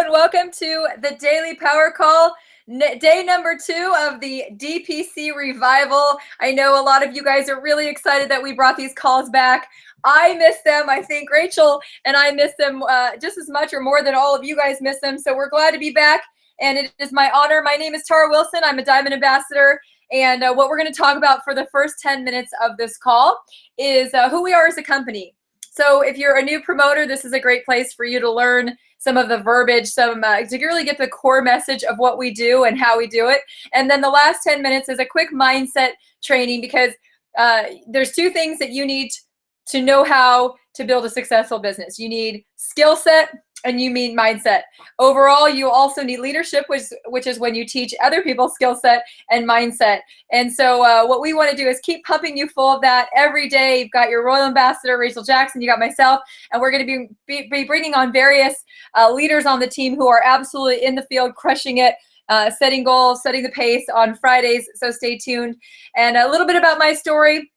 and welcome to the Daily Power Call, day number 2 of the DPC revival. I know a lot of you guys are really excited that we brought these calls back. I miss them. I think Rachel and I miss them just as much or more than all of you guys miss them. So we're glad to be back, and it is my honor. My name is Tara Wilson. I'm a Diamond Ambassador, and what we're going to talk about for the first 10 minutes of this call is who we are as a company. So if you're a new promoter, this is a great place for you to learn some of the verbiage, to really get the core message of what we do and how we do it. And then the last 10 minutes is a quick mindset training, because there's 2 things that you need to know how to build a successful business. You need skill set and you need mindset. Overall, you also need leadership, which is when you teach other people skill set and mindset. And so what we want to do is keep pumping you full of that every day. You've got your Royal Ambassador, Rachel Jackson, you got myself, and we're going to be bringing on various leaders on the team who are absolutely in the field, crushing it, setting goals, setting the pace on Fridays. So stay tuned. And a little bit about my story.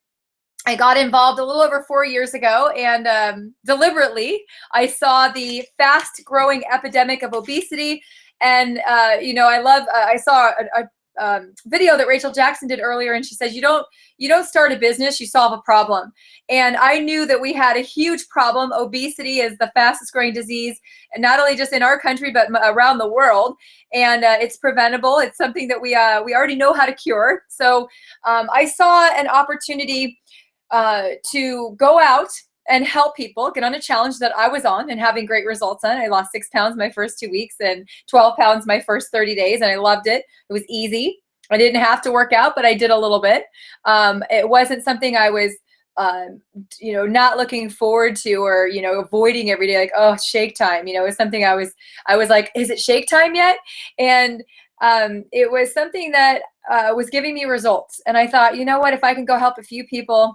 I got involved a little over 4 years ago, and deliberately I saw the fast growing epidemic of obesity. And I saw a video that Rachel Jackson did earlier, and she says, you don't start a business, you solve a problem. And I knew that we had a huge problem. Obesity is the fastest growing disease, and not only just in our country, but around the world. And it's preventable. It's something that we already know how to cure. So I saw an opportunity to go out and help people get on a challenge that I was on and having great results on. I lost 6 pounds my first 2 weeks and 12 pounds my first 30 days, and I loved it. It was easy. I didn't have to work out, but I did a little bit. It wasn't something I was not looking forward to, or avoiding every day, like, oh, shake time. It was something I was like, is it shake time yet? And it was something that was giving me results. And I thought, you know what, if I can go help a few people,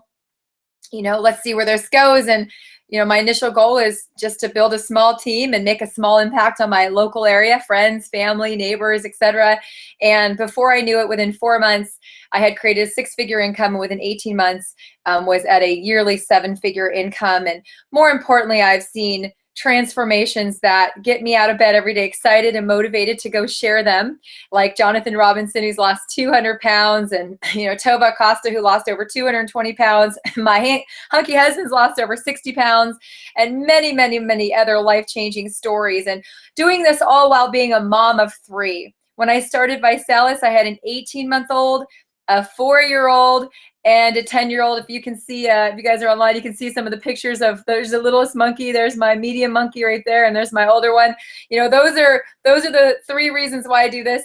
let's see where this goes. And, my initial goal is just to build a small team and make a small impact on my local area, friends, family, neighbors, etc. And before I knew it, within 4 months, I had created a 6-figure income, and within 18 months was at a yearly 7-figure income. And more importantly, I've seen transformations that get me out of bed every day, excited and motivated to go share them, like Jonathan Robinson, who's lost 200 pounds, and Tova Costa, who lost over 220 pounds. My hunky husband's lost over 60 pounds, and many, many, many other life-changing stories. And doing this all while being a mom of 3. When I started Visalis, I had an 18-month-old, a 4-year-old, and a 10-year-old. If you can see, if you guys are online, you can see some of the pictures of, there's the littlest monkey, there's my medium monkey right there, and there's my older one. Those are the 3 reasons why I do this.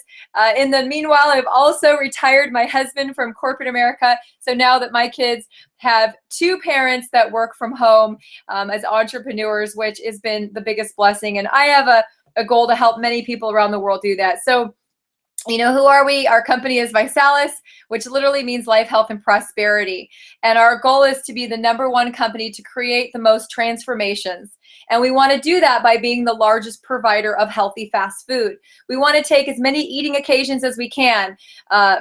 In the meanwhile, I've also retired my husband from corporate America. So now that my kids have 2 parents that work from home as entrepreneurs, which has been the biggest blessing. And I have a goal to help many people around the world do that. So who are we? Our company is Visalis, which literally means life, health, and prosperity. And our goal is to be the #1 company to create the most transformations. And we want to do that by being the largest provider of healthy fast food. We want to take as many eating occasions as we can.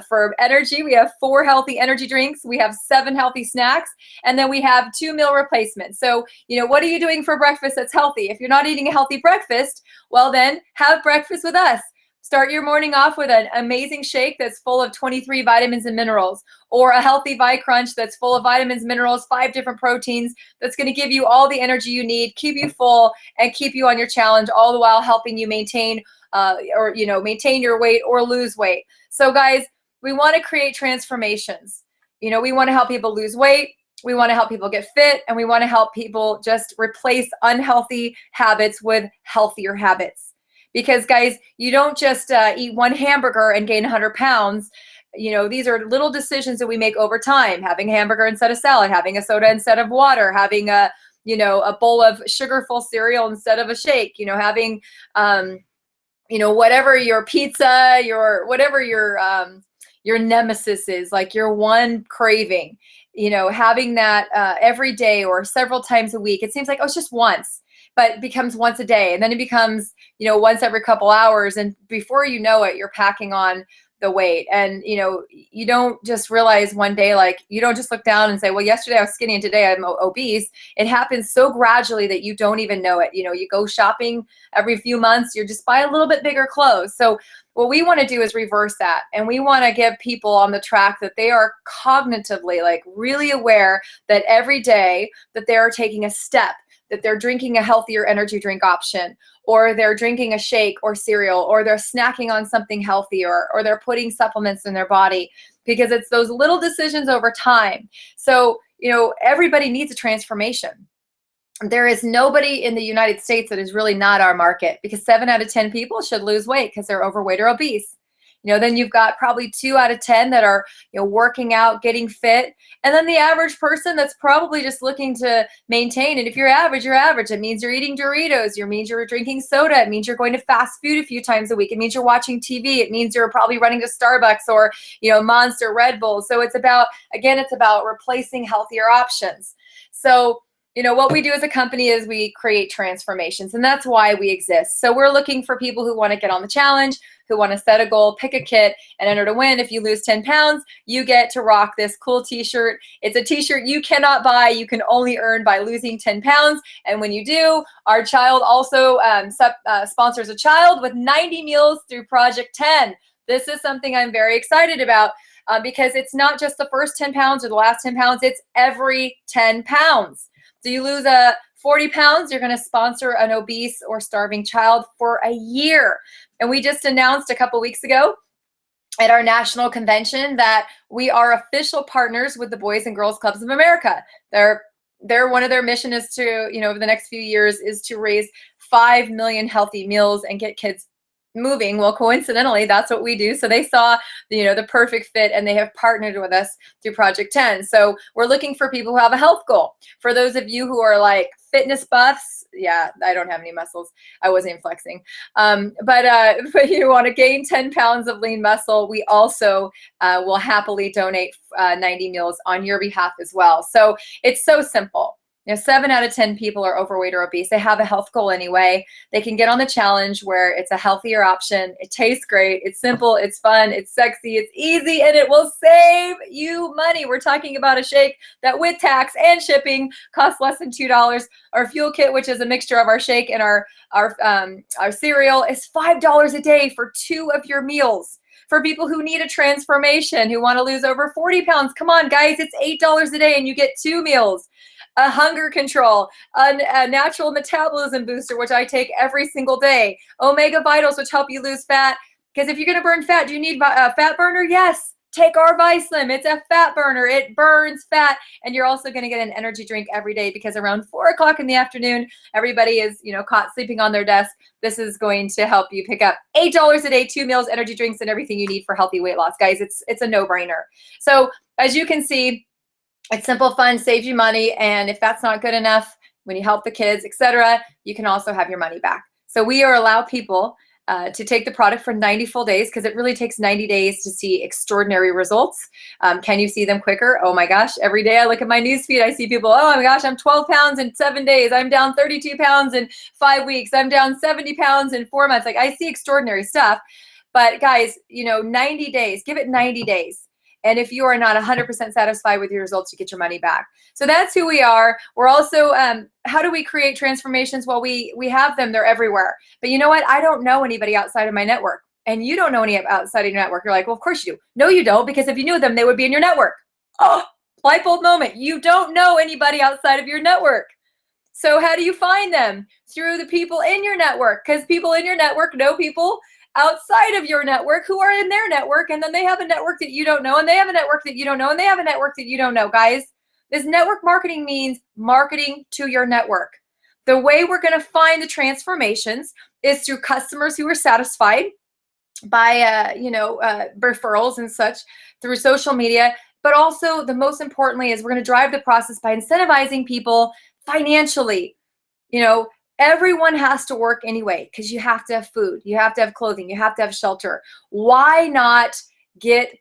For energy, we have 4 healthy energy drinks. We have 7 healthy snacks. And then we have 2 meal replacements. So, what are you doing for breakfast that's healthy? If you're not eating a healthy breakfast, well then have breakfast with us. Start your morning off with an amazing shake that's full of 23 vitamins and minerals, or a healthy Vi-Crunch that's full of vitamins, minerals, 5 different proteins, that's going to give you all the energy you need, keep you full, and keep you on your challenge, all the while helping you maintain maintain your weight or lose weight. So guys, we want to create transformations. We want to help people lose weight. We want to help people get fit, and we want to help people just replace unhealthy habits with healthier habits. Because guys, you don't just eat 1 hamburger and gain 100 pounds. These are little decisions that we make over time. Having a hamburger instead of salad, having a soda instead of water, having a bowl of sugar-full cereal instead of a shake. Having whatever your pizza, whatever your nemesis is, like your one craving. Having that every day or several times a week. It seems like, oh, it's just once. But it becomes once a day, and then it becomes, once every couple hours. And before you know it, you're packing on the weight. And, you don't just realize one day, like, you don't just look down and say, well, yesterday I was skinny and today I'm obese. It happens so gradually that you don't even know it. You go shopping every few months, you're just buy a little bit bigger clothes. So what we want to do is reverse that. And we want to give people on the track that they are cognitively, like, really aware that every day that they're taking a step, that they're drinking a healthier energy drink option, or they're drinking a shake or cereal, or they're snacking on something healthier, or they're putting supplements in their body, because it's those little decisions over time. So, everybody needs a transformation. There is nobody in the United States that is really not our market, because 7 out of 10 people should lose weight because they're overweight or obese. Then you've got probably 2 out of 10 that are, working out, getting fit. And then the average person that's probably just looking to maintain. And if you're average, you're average. It means you're eating Doritos. It means you're drinking soda. It means you're going to fast food a few times a week. It means you're watching TV. It means you're probably running to Starbucks or, Monster, Red Bull. So it's about replacing healthier options. So, what we do as a company is we create transformations, and that's why we exist. So we're looking for people who want to get on the challenge, who want to set a goal, pick a kit, and enter to win. If you lose 10 pounds, you get to rock this cool t-shirt. It's a t-shirt you cannot buy. You can only earn by losing 10 pounds. And when you do, our child also sponsors a child with 90 meals through Project 10. This is something I'm very excited about because it's not just the first 10 pounds or the last 10 pounds. It's every 10 pounds. So you lose 40 pounds, you're going to sponsor an obese or starving child for a year. And we just announced a couple weeks ago at our national convention that we are official partners with the Boys and Girls Clubs of America. They're one of their mission is to, over the next few years, is to raise 5 million healthy meals and get kids moving. Well, coincidentally, that's what we do. So they saw, the perfect fit, and they have partnered with us through Project 10. So we're looking for people who have a health goal. For those of you who are like fitness buffs, yeah, I don't have any muscles. I wasn't even flexing. But you want to gain 10 pounds of lean muscle, we also will happily donate 90 meals on your behalf as well. So it's so simple. 7 out of 10 people are overweight or obese. They have a health goal anyway. They can get on the challenge where it's a healthier option. It tastes great. It's simple. It's fun. It's sexy. It's easy, and it will save you money. We're talking about a shake that, with tax and shipping, costs less than $2. Our fuel kit, which is a mixture of our shake and our cereal, is $5 a day for 2 of your meals. For people who need a transformation, who want to lose over 40 pounds, come on, guys, it's $8 a day and you get 2 meals. A hunger control, a natural metabolism booster, which I take every single day. Omega Vitals, which help you lose fat. Because if you're going to burn fat, do you need a fat burner? Yes. Take our Vislim. It's a fat burner. It burns fat. And you're also going to get an energy drink every day, because around 4 o'clock in the afternoon, everybody is, caught sleeping on their desk. This is going to help you pick up $8 a day, 2 meals, energy drinks, and everything you need for healthy weight loss. Guys, it's a no-brainer. So as you can see, it's simple, fun, saves you money. And if that's not good enough, when you help the kids, etc., you can also have your money back. So we allow people to take the product for 90 full days, because it really takes 90 days to see extraordinary results. Can you see them quicker? Oh my gosh, every day I look at my newsfeed, I see people, oh my gosh, I'm 12 pounds in 7 days. I'm down 32 pounds in 5 weeks. I'm down 70 pounds in 4 months. Like, I see extraordinary stuff. But guys, 90 days, give it 90 days. And if you are not 100% satisfied with your results, you get your money back. So that's who we are. We're also, how do we create transformations? Well, we have them. They're everywhere. But you know what? I don't know anybody outside of my network. And you don't know any outside of your network. You're like, well, of course you do. No, you don't, because if you knew them, they would be in your network. Oh, light bulb moment. You don't know anybody outside of your network. So how do you find them? Through the people in your network, because people in your network know people outside of your network who are in their network, and then they have a network that you don't know, and they have a network that you don't know, and they have a network that you don't know. Guys, this network marketing means marketing to your network. The way we're going to find the transformations is through customers who are satisfied by referrals and such, through social media. But also, the most importantly, is we're going to drive the process by incentivizing people financially. Everyone has to work anyway, because you have to have food, you have to have clothing, you have to have shelter. Why not get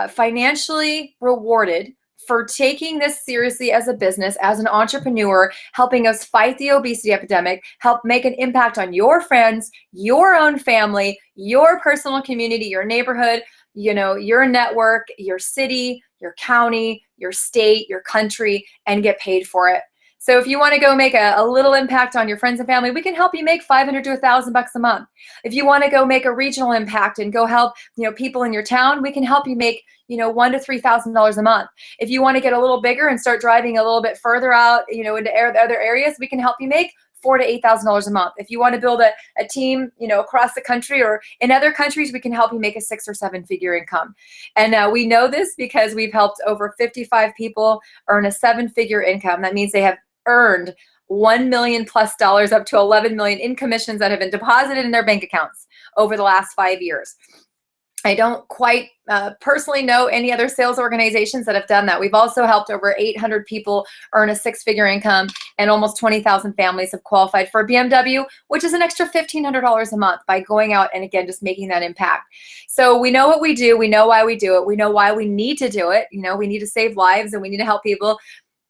financially rewarded for taking this seriously as a business, as an entrepreneur, helping us fight the obesity epidemic, help make an impact on your friends, your own family, your personal community, your neighborhood, your network, your city, your county, your state, your country, and get paid for it. So if you want to go make a little impact on your friends and family, we can help you make $500 to $1,000 a month. If you want to go make a regional impact and go help, people in your town, we can help you make, $1,000 to $3,000 a month. If you want to get a little bigger and start driving a little bit further out, into other areas, we can help you make $4,000 to $8,000 a month. If you want to build a team, across the country or in other countries, we can help you make a 6 or 7 figure income. And we know this because we've helped over 55 people earn a 7-figure income. That means they have earned $1 million plus up to $11 million in commissions that have been deposited in their bank accounts over the last 5 years. I don't quite personally know any other sales organizations that have done that. We've also helped over 800 people earn a 6-figure income, and almost 20,000 families have qualified for a BMW, which is an extra $1,500 a month by going out and, again, just making that impact. So we know what we do. We know why we do it. We know why we need to do it. We need to save lives and we need to help people.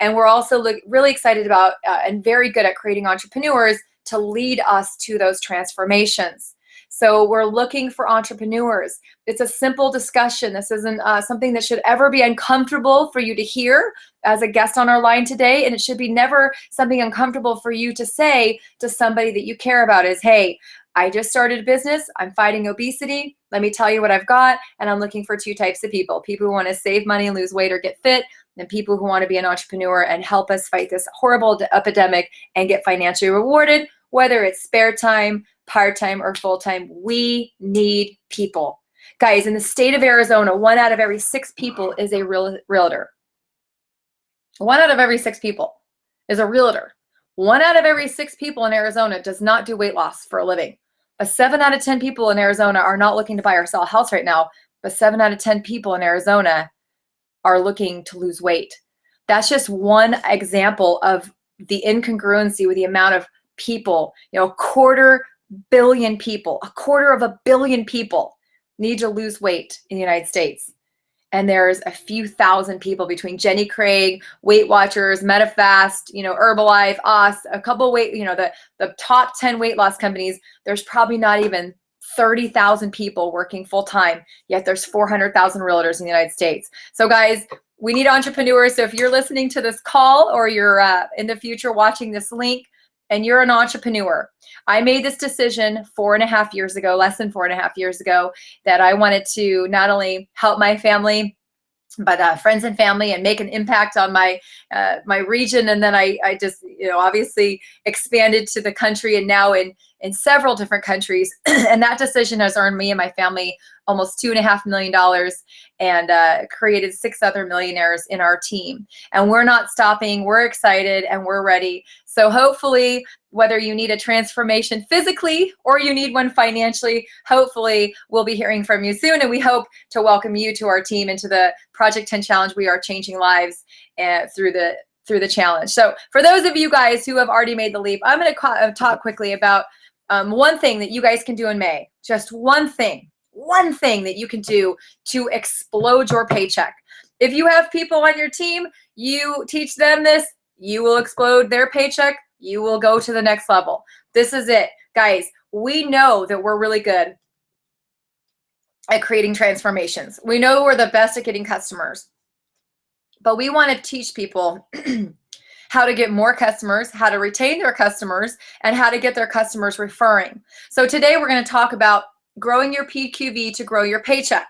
And we're also really excited about and very good at creating entrepreneurs to lead us to those transformations. So we're looking for entrepreneurs. It's a simple discussion. This isn't something that should ever be uncomfortable for you to hear as a guest on our line today. And it should be never something uncomfortable for you to say to somebody that you care about is, hey, I just started a business. I'm fighting obesity. Let me tell you what I've got. And I'm looking for 2 types of people: people who want to save money and lose weight or get fit, and people who want to be an entrepreneur and help us fight this horrible epidemic and get financially rewarded, whether it's spare time, part-time, or full-time. We need people. Guys, in the state of Arizona, 1 out of every 6 people is a realtor. 1 out of every 6 people is a realtor. 1 out of every 6 people in Arizona does not do weight loss for a living. 7 out of 10 people in Arizona are not looking to buy or sell a house right now, but 7 out of 10 people in Arizona are looking to lose weight. That's just one example of the incongruency with the amount of people. 250 million people, 250 million people need to lose weight in the United States. And there's a few thousand people between Jenny Craig, Weight Watchers, MetaFast, Herbalife, us, a couple the top 10 weight loss companies. There's probably not even 30,000 people working full time, yet there's 400,000 realtors in the United States. So guys, we need entrepreneurs. So if you're listening to this call or you're in the future watching this link and you're an entrepreneur, I made this decision 4.5 years ago, less than 4.5 years ago, that I wanted to not only help my family, but friends and family, and make an impact on my region. And then I just obviously expanded to the country, and now in several different countries. And that decision has earned me and my family almost $2.5 million, and created 6 other millionaires in our team. And we're not stopping. We're excited and we're ready. So hopefully, whether you need a transformation physically or you need one financially, hopefully we'll be hearing from you soon. And we hope to welcome you to our team and to the Project 10 Challenge. We are changing lives through the challenge. So for those of you guys who have already made the leap, I'm going to talk quickly about one thing that you guys can do in May. Just one thing that you can do to explode your paycheck. If you have people on your team, you teach them this, you will explode their paycheck. You will go to the next level. This is it. Guys, we know that we're really good at creating transformations. We know we're the best at getting customers, but we want to teach people how to get more customers, how to retain their customers, and how to get their customers referring. So today we're going to talk about growing your PQV to grow your paycheck.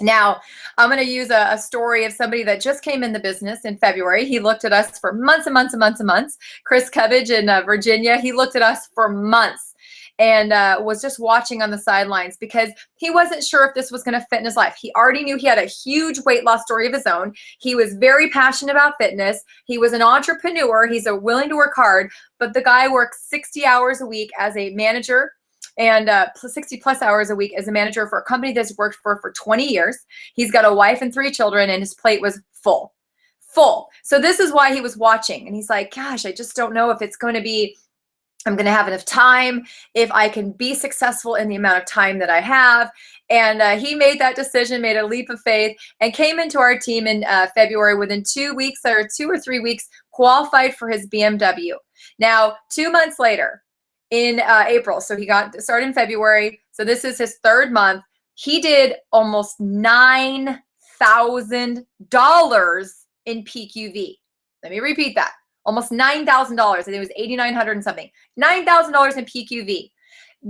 Now, I'm going to use a story of somebody that just came in the business in February. He looked at us for months and months and months and months. Chris Cubbage in Virginia, he looked at us for months and was just watching on the sidelines because he wasn't sure if this was going to fit in his life. He already knew he had a huge weight loss story of his own. He was very passionate about fitness. He was an entrepreneur. He's willing to work hard, but the guy works 60 hours a week as a manager, and 60 plus hours a week as a manager for a company that's worked for 20 years. He's got a wife and 3 children, and his plate was full. So this is why he was watching. And he's like, gosh, I just don't know if it's going to be I'm going to have enough time if I can be successful in the amount of time that I have. And he made that decision, made a leap of faith, and came into our team in February. Within 2 weeks or 2 or 3 weeks, qualified for his BMW. Now, 2 months later, in April, so he got started in February. So this is his 3rd month. He did almost $9,000 in PQV. Let me repeat that. Almost $9,000. I think it was $8,900 and something. $9,000 in PQV.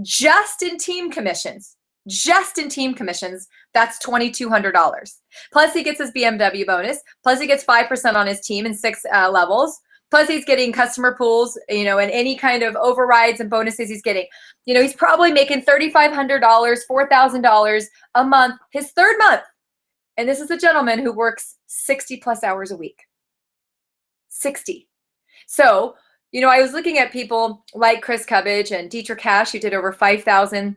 Just in team commissions. Just in team commissions, that's $2,200. Plus he gets his BMW bonus. Plus he gets 5% on his team in 6 levels. Plus he's getting customer pools, and any kind of overrides and bonuses he's getting. He's probably making $3,500, $4,000 a month, his 3rd month. And this is a gentleman who works 60 plus hours a week. 60. So, I was looking at people like Chris Cubbage and Deetra Cash, who did over 5,000.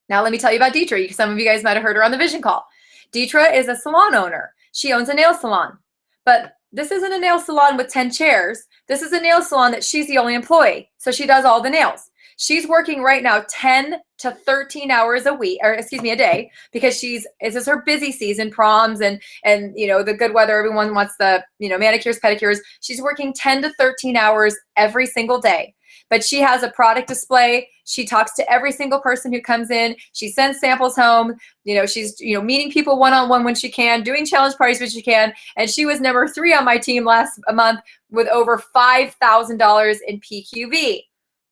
Now, let me tell you about Deetra. Some of you guys might have heard her on the Vision Call. Deetra is a salon owner. She owns a nail salon. But this isn't a nail salon with 10 chairs. This is a nail salon that she's the only employee. So she does all the nails. She's working right now 10 to 13 hours a week, or excuse me, a day, because this is her busy season, proms and the good weather. Everyone wants the, manicures, pedicures. She's working 10 to 13 hours every single day. But she has a product display. She talks to every single person who comes in. She sends samples home. She's, meeting people one-on-one when she can, doing challenge parties when she can. And she was number 3 on my team last month with over $5,000 in PQV.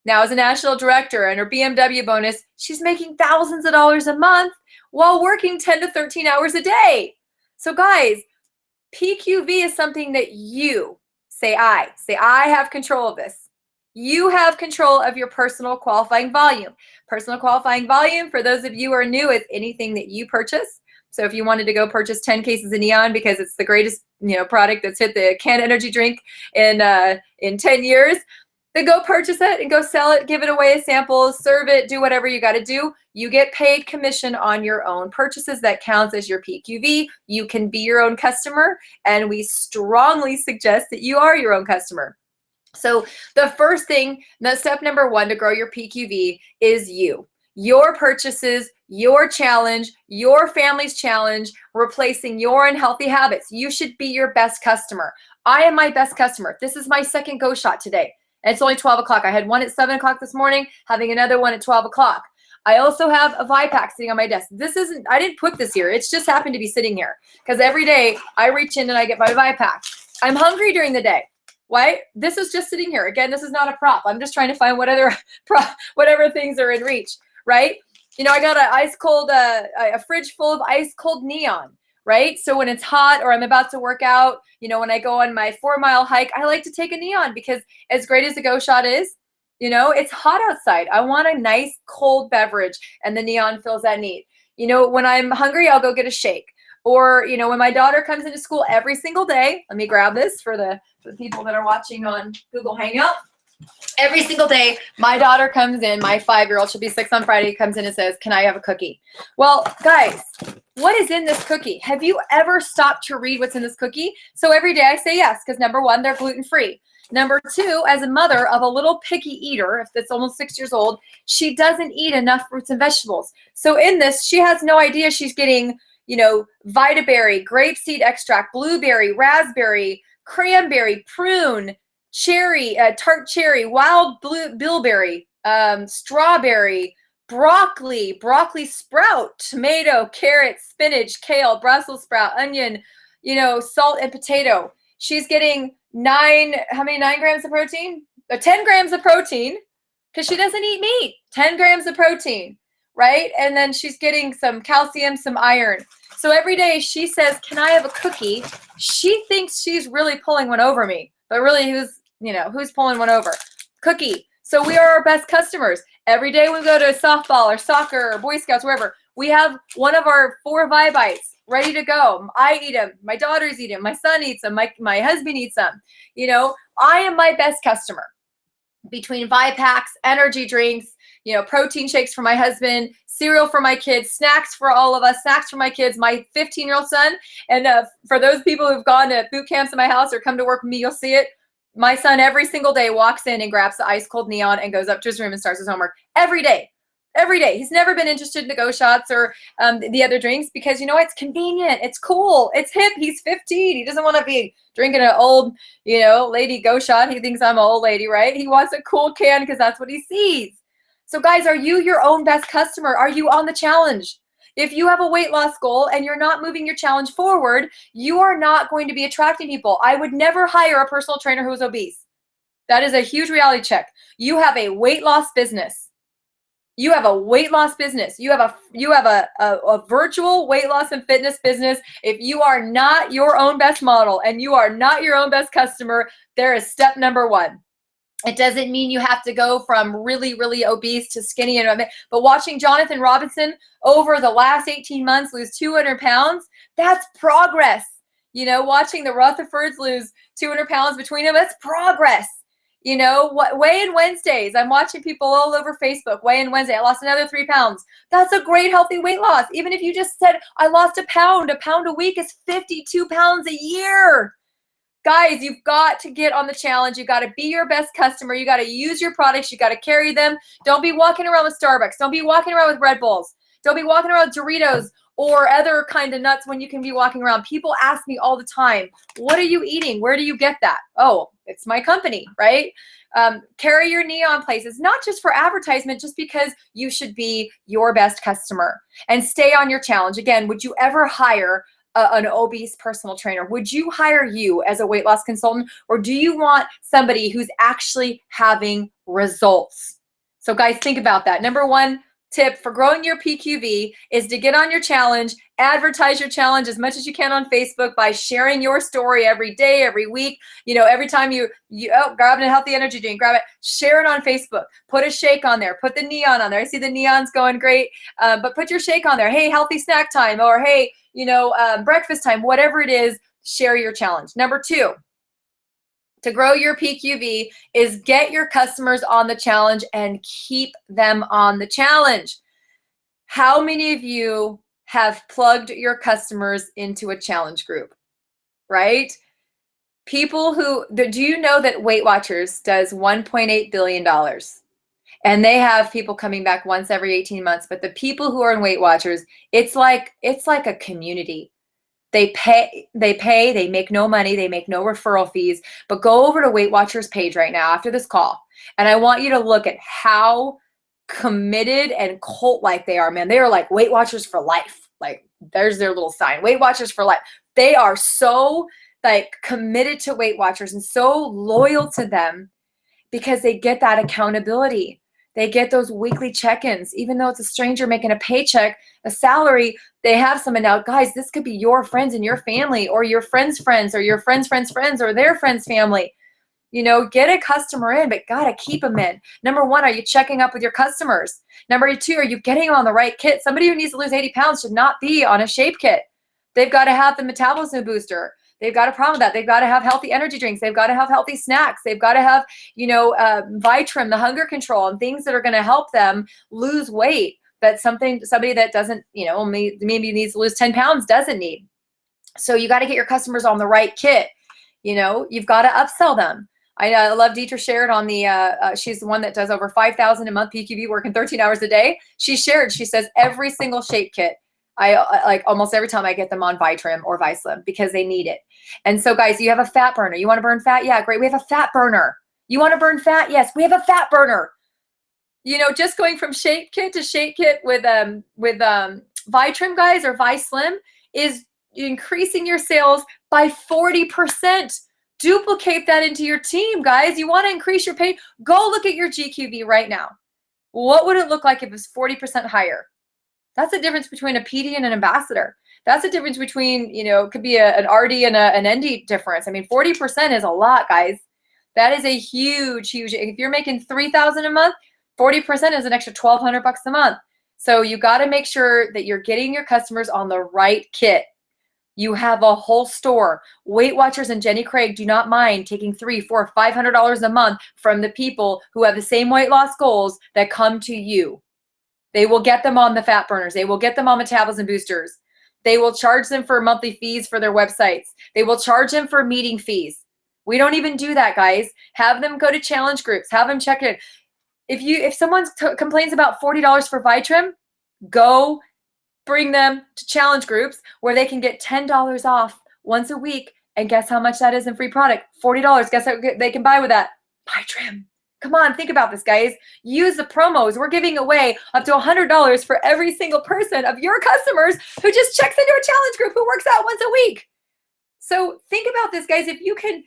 Now, as a national director and her BMW bonus, she's making thousands of dollars a month while working 10 to 13 hours a day. So guys, PQV is something that you say I have control of this. You have control of your personal qualifying volume. Personal qualifying volume, for those of you who are new, is anything that you purchase. So if you wanted to go purchase 10 cases of Neon because it's the greatest, product that's hit the canned energy drink in 10 years, then go purchase it and go sell it, give it away as samples, serve it, do whatever you got to do. You get paid commission on your own purchases. That counts as your PQV. You can be your own customer, and we strongly suggest that you are your own customer. So the first thing, step number 1 to grow your PQV is you. Your purchases, your challenge, your family's challenge, replacing your unhealthy habits. You should be your best customer. I am my best customer. This is my 2nd go shot today. And it's only 12 o'clock. I had one at 7 o'clock this morning, having another one at 12 o'clock. I also have a Vipack sitting on my desk. I didn't put this here. It's just happened to be sitting here because every day I reach in and I get my Vipack. I'm hungry during the day. Why? This is just sitting here. Again, this is not a prop. I'm just trying to find whatever things are in reach, right? I got a fridge full of ice cold Neon, right? So when it's hot or I'm about to work out, when I go on my 4-mile hike, I like to take a Neon because as great as the Go Shot is, it's hot outside. I want a nice cold beverage, and the Neon fills that need. When I'm hungry, I'll go get a shake. Or, when my daughter comes into school every single day, let me grab this for the people that are watching on Google Hangout. Every single day, my daughter comes in, my 5-year-old, she'll be 6 on Friday, comes in and says, "Can I have a cookie?" Well, guys, what is in this cookie? Have you ever stopped to read what's in this cookie? So every day I say yes, because number 1, they're gluten-free. Number 2, as a mother of a little picky eater, that's almost 6 years old, she doesn't eat enough fruits and vegetables. So in this, she has no idea she's getting, Vitaberry, grapeseed extract, blueberry, raspberry, cranberry, prune, cherry, tart cherry, wild bilberry, strawberry, broccoli sprout, tomato, carrot, spinach, kale, Brussels sprout, onion, salt and potato. She's getting 9 grams of protein? 10 grams of protein, because she doesn't eat meat. 10 grams of protein, right? And then she's getting some calcium, some iron. So every day she says, "Can I have a cookie?" She thinks she's really pulling one over me, but really who's pulling one over? Cookie. So we are our best customers. Every day we go to softball or soccer or Boy Scouts, wherever, we have one of our 4 Vibites ready to go. I eat them. My daughters eat them. My son eats them. My husband eats them. I am my best customer. Between Vipacks, energy drinks, protein shakes for my husband, cereal for my kids, snacks for all of us, snacks for my kids, my 15-year-old son. And for those people who've gone to boot camps in my house or come to work with me, you'll see it. My son every single day walks in and grabs the ice cold neon and goes up to his room and starts his homework every day. Every day. He's never been interested in the Go Shots or the other drinks because, you know, it's convenient. It's cool. It's hip. He's 15. He doesn't want to be drinking an old, you know, lady Go Shot. He thinks I'm an old lady, right? He wants a cool can because that's what he sees. So guys, are you your own best customer? Are you on the challenge? If you have a weight loss goal and you're not moving your challenge forward, you are not going to be attracting people. I would never hire a personal trainer who's obese. That is a huge reality check. You have a weight loss business. You have a weight loss business. You have a virtual weight loss and fitness business. If you are not your own best model and you are not your own best customer, there is step number one. It doesn't mean you have to go from really, really obese to skinny, but watching Jonathan Robinson over the last 18 months lose 200 pounds, that's progress. You know, watching the Rutherfords lose 200 pounds between them, that's progress. You know, what weigh-in Wednesdays. I'm watching people all over Facebook. Weigh-in Wednesday. I lost another 3 pounds. That's a great healthy weight loss. Even if you just said, I lost a pound a week is 52 pounds a year. Guys, you've got to get on the challenge. You got to be your best customer. You got to use your products. You got to carry them. Don't be walking around with Starbucks. Don't be walking around with Red Bulls. Don't be walking around with Doritos or other kind of nuts when you can be walking around. People ask me all the time, what are you eating? Where do you get that? Oh, it's my company, right? Carry your neon places, not just for advertisement, just because you should be your best customer and stay on your challenge. Again, would you ever hire an obese personal trainer? Would you hire you as a weight loss consultant, or do you want somebody who's actually having results? So guys, think about that. Number one tip for growing your PQV is to get on your challenge, advertise your challenge as much as you can on Facebook by sharing your story every day, every week. You know, every time you grab a healthy energy drink, grab it, share it on Facebook, put a shake on there, put the neon on there. I see the neon's going great, but put your shake on there. Hey, healthy snack time, or hey, you know, breakfast time, whatever it is, share your challenge. Number two, to grow your PQV is get your customers on the challenge and keep them on the challenge. How many of you have plugged your customers into a challenge group, right? People who, do you know that Weight Watchers does $1.8 billion? And they have people coming back once every 18 months. But the people who are in Weight Watchers, it's like a community. They make no money, they make no referral fees, but go over to Weight Watchers page right now after this call. And I want you to look at how committed and cult-like they are, man. They are like Weight Watchers for life. Like there's their little sign, Weight Watchers for life. They are so like committed to Weight Watchers and so loyal to them because they get that accountability. They get those weekly check-ins, even though it's a stranger making a paycheck, a salary, they have someone now. Guys, this could be your friends and your family, or your friends' friends, or your friends' friends' friends, or their friends' family. You know, get a customer in, but gotta keep them in. Number one, are you checking up with your customers? Number two, are you getting on the right kit? Somebody who needs to lose 80 pounds should not be on a shape kit. They've got to have the metabolism booster. They've got a problem with that. They've got to have healthy energy drinks. They've got to have healthy snacks. They've got to have, you know, Vitrim, the hunger control, and things that are going to help them lose weight. That somebody that doesn't, you know, maybe needs to lose 10 pounds doesn't need. So you got to get your customers on the right kit. You know, you've got to upsell them. I love Deetra shared on the, she's the one that does over 5,000 a month PQV, working 13 hours a day. She shared, she says every single shape kit, I like almost every time I get them on Vitrim or Vislim because they need it. And so guys, you have a fat burner. You want to burn fat? Yeah, great. We have a fat burner. You want to burn fat? Yes, we have a fat burner. You know, just going from shape kit to shape kit with Vitrim, guys, or Vislim is increasing your sales by 40%. Duplicate that into your team, guys. You want to increase your pay? Go look at your GQV right now. What would it look like if it was 40% higher? That's the difference between a PD and an ambassador. That's the difference between, you know, it could be an RD and an ND difference. I mean, 40% is a lot, guys. That is a huge, huge. If you're making $3,000 a month, 40% is an extra $1,200 a month. So you got to make sure that you're getting your customers on the right kit. You have a whole store. Weight Watchers and Jenny Craig do not mind taking $300, $400, $500 a month from the people who have the same weight loss goals that come to you. They will get them on the fat burners. They will get them on metabolism boosters. They will charge them for monthly fees for their websites. They will charge them for meeting fees. We don't even do that, guys. Have them go to challenge groups. Have them check it. If someone complains about $40 for Vitrim, go bring them to challenge groups where they can get $10 off once a week. And guess how much that is in free product? $40. Guess what they can buy with that? Vitrim. Come on, think about this, guys. Use the promos. We're giving away up to $100 for every single person of your customers who just checks into a challenge group, who works out once a week. So think about this, guys. If you can,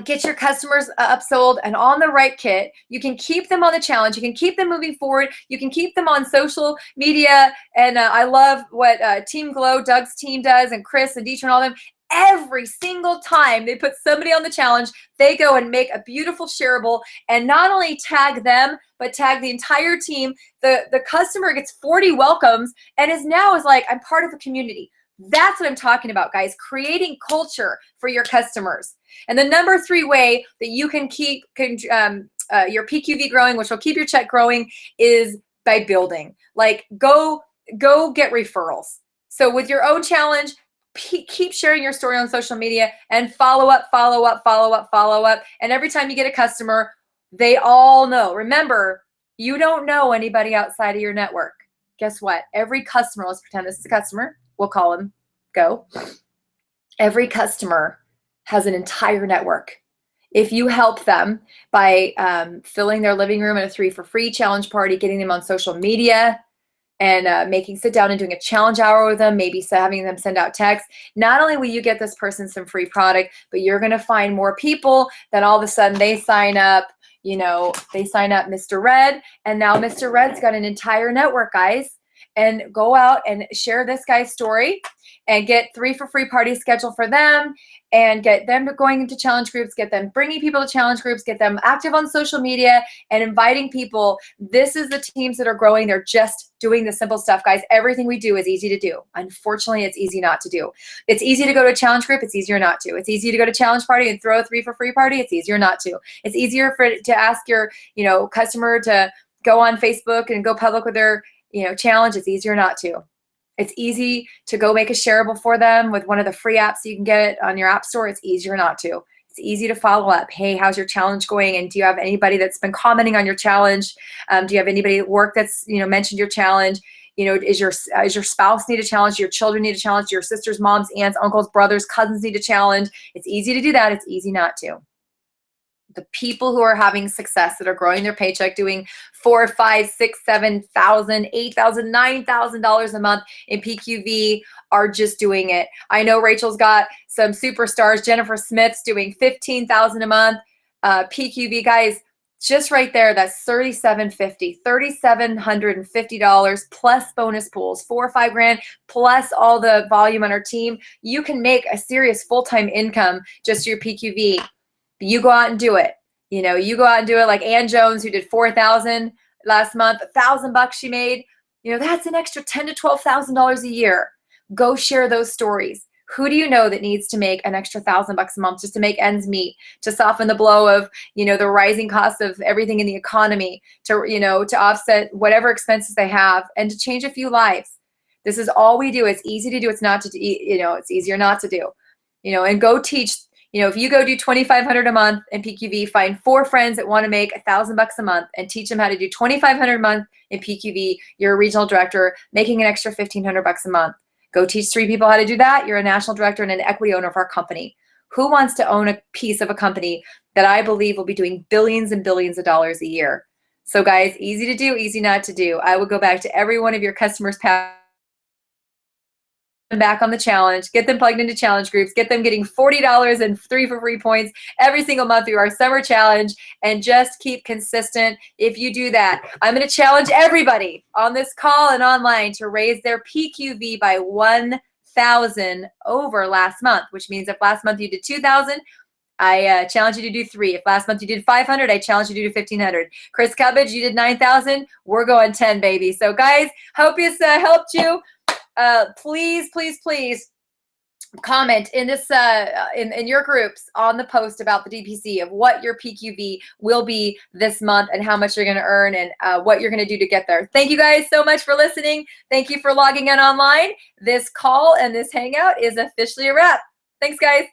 get your customers upsold and on the right kit, you can keep them on the challenge. You can keep them moving forward. You can keep them on social media. And I love what Team Glow, Doug's team does, and Chris and Dietrich and all them. Every single time they put somebody on the challenge, they go and make a beautiful shareable and not only tag them, but tag the entire team. The customer gets 40 welcomes and is like, I'm part of a community. That's what I'm talking about, guys. Creating culture for your customers. And the number 3 way that you can keep your PQV growing, which will keep your check growing, is by building. Like, go get referrals. So with your own challenge, keep sharing your story on social media and follow up. And every time you get a customer, they all know. Remember, you don't know anybody outside of your network. Guess what? Every customer, let's pretend this is a customer. We'll call him Go. Every customer has an entire network. If you help them by filling their living room at a 3 for free challenge party, getting them on social media, and sit down and doing a challenge hour with them, maybe having them send out texts, not only will you get this person some free product, but you're going to find more people that all of a sudden they sign up, they sign up Mr. Red, and now Mr. Red's got an entire network, guys. And go out and share this guy's story and get 3 for free parties scheduled for them and get them going into challenge groups, get them bringing people to challenge groups, get them active on social media and inviting people. This is the teams that are growing. They're just doing the simple stuff, guys. Everything we do is easy to do. Unfortunately, it's easy not to do. It's easy to go to a challenge group. It's easier not to. It's easy to go to challenge party and throw a 3 for free party. It's easier not to. It's easier to ask your, customer to go on Facebook and go public with their challenge. It's easier not to. It's easy to go make a shareable for them with one of the free apps you can get on your app store. It's easier not to. It's easy to follow up. Hey, how's your challenge going? And do you have anybody that's been commenting on your challenge? Do you have anybody at work that's mentioned your challenge? Is your spouse need a challenge? Your children need a challenge? Your sisters, moms, aunts, uncles, brothers, cousins need a challenge? It's easy to do that. It's easy not to. The people who are having success, that are growing their paycheck, doing $4,000, $5,000, $6,000, $7,000, $8,000, $9,000 a month in PQV, are just doing it. I know Rachel's got some superstars. Jennifer Smith's doing $15,000 a month. PQV, guys, just right there, that's $3,750, $3,750 plus bonus pools, $4,000 or $5,000 plus all the volume on our team. You can make a serious full-time income just your PQV. You go out and do it. You go out and do it, like Ann Jones, who did $4,000 last month, $1,000 she made. That's an extra $10,000 to $12,000 a year. Go share those stories. Who do you know that needs to make an extra $1,000 a month just to make ends meet, to soften the blow of, the rising cost of everything in the economy, to offset whatever expenses they have, and to change a few lives? This is all we do. It's easy to do. It's not to, it's easier not to do, and go teach. If you go do $2,500 a month in PQV, find 4 friends that want to make $1,000 a month and teach them how to do $2,500 a month in PQV. You're a regional director making an extra $1,500 a month. Go teach 3 people how to do that. You're a national director and an equity owner of our company. Who wants to own a piece of a company that I believe will be doing billions and billions of dollars a year? So guys, easy to do, easy not to do. I would go back to every one of your customers' past back on the challenge, get them plugged into challenge groups, get them getting $40 and 3 for free points every single month through our summer challenge, and just keep consistent. If you do that, I'm going to challenge everybody on this call and online to raise their PQV by 1,000 over last month, which means if last month you did 2,000, I challenge you to do 3. If last month you did 500, I challenge you to do 1,500. Chris Cubbage, you did 9,000. We're going 10, baby. So guys, hope this helped you. Please comment in this in your groups on the post about the DPC of what your PQV will be this month and how much you're going to earn and what you're going to do to get there. Thank you guys so much for listening. Thank you for logging in online. This call and this hangout is officially a wrap. Thanks, guys.